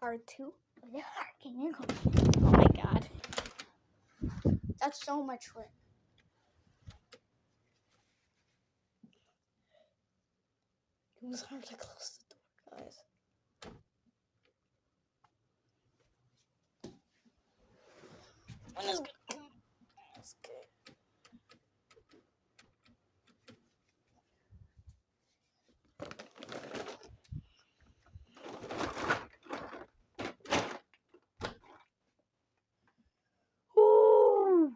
part 2 of the Hurricane Nickel. Oh my god. That's so much fun. It was hard to close the door, guys. That's good. That's good. Ooh.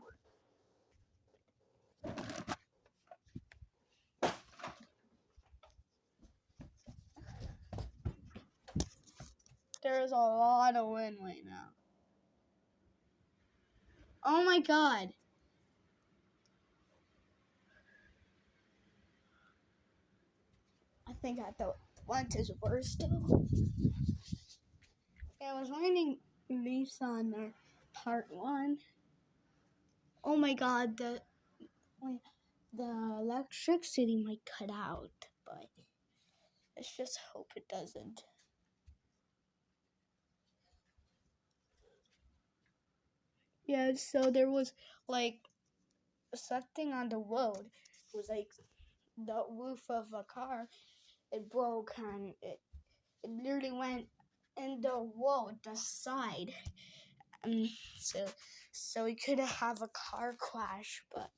There is a lot of wind right now. Oh my god. I think I thought once is worse though. Yeah, I was raining leaves on our part 1. Oh my god, the electricity might cut out, but let's just hope it doesn't. Yeah, so there was like something on the road. It was like the roof of a car. It broke and it literally went in the road, the side. So we could have a car crash, but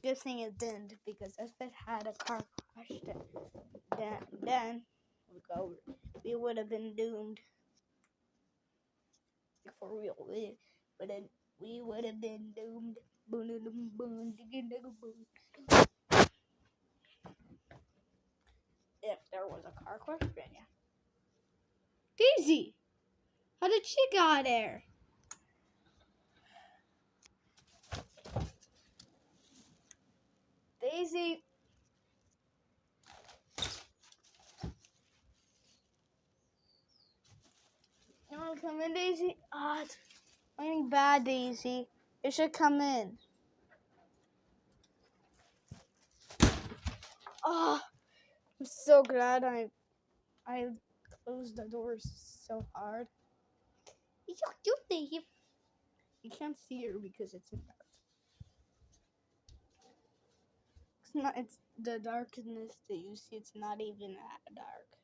good thing it didn't, because if it had a car crash, then we would have been doomed. For real, we would have been doomed. If there was a car crash, then yeah. Daisy, how did she get there? Daisy. You want to come in, Daisy? Ah, it's raining bad, Daisy. You should come in. Oh, I'm so glad I closed the doors so hard. You can't see her because it's in dark. It's the darkness that you see. It's not even that dark.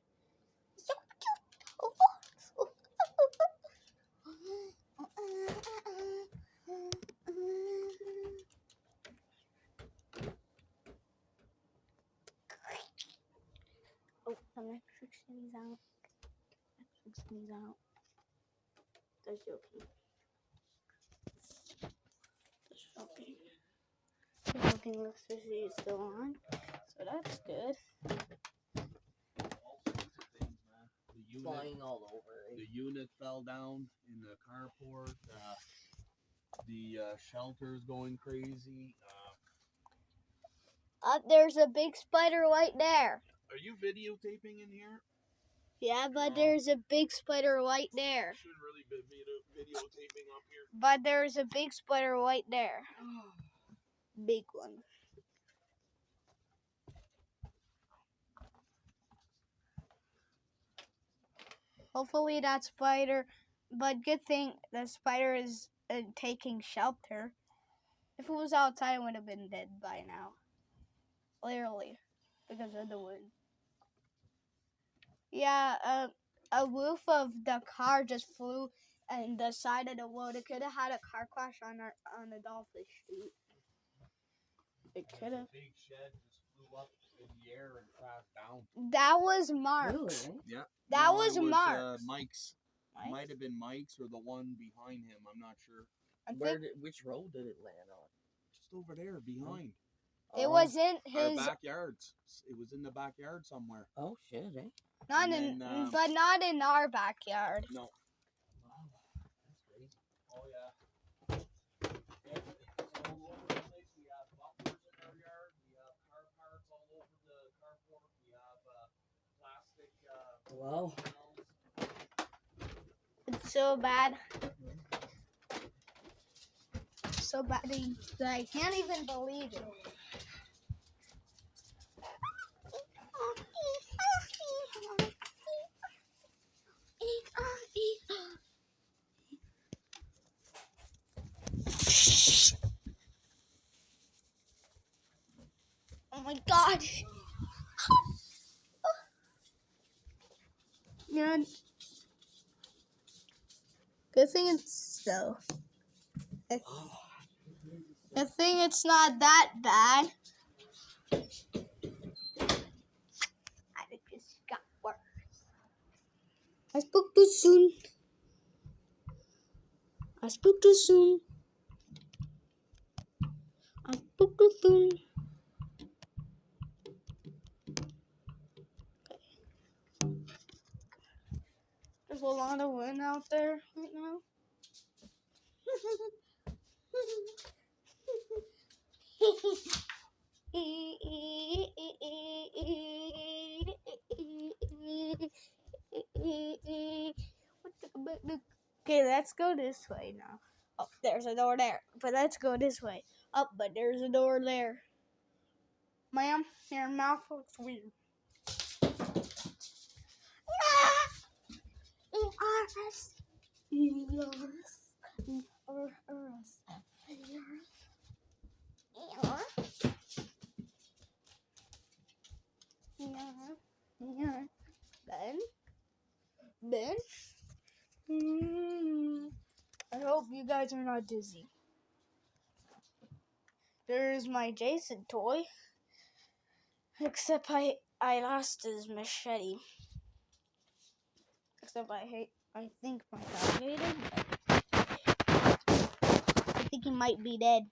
Oh, the electricity's out. Electricity's out. Just joking. Just joking. Joking, electricity is still on. So that's good. Flying all over. The unit fell down in the carport. The shelter's going crazy. There's a big spider right there. Are you videotaping in here? Yeah, but there's a big spider right there. Shouldn't really be videotaping up here. But there's a big spider right there. Big one. Hopefully that spider, but good thing the spider is taking shelter. If it was outside, it would have been dead by now. Literally, because of the wind. Yeah, a roof of the car just flew and the side of the road. It could have had a car crash on the Dolphin Street. It could have. Big shed just flew up in the air and crashed down. That was Mark's. Really? Yeah. That was Mark's. Mike's. Might have been Mike's or the one behind him. I'm not sure. Which road did it land on? Just over there, behind. It was in his backyards. It was in the backyard somewhere. Oh shit, eh? But not in our backyard. No. Wow, that's crazy. Oh yeah. It's all over the place. We have buffers in our yard. We have car parts all over the carport. We have plastic. Wow. It's so bad. So bad that I can't even believe it. Oh my god. Yeah. Good thing it's so. Good thing it's not that bad. I just got worse. I spoke too soon. I spoke too soon. I spoke too soon. There's a lot of wind out there right now. Okay, let's go this way now. Oh, there's a door there. But let's go this way. Oh, but there's a door there. Ma'am, your mouth looks weird. Ben? I hope you guys are not dizzy. There's my Jason toy. Except I lost his machete. Except I think my dog ate him. I think he might be dead.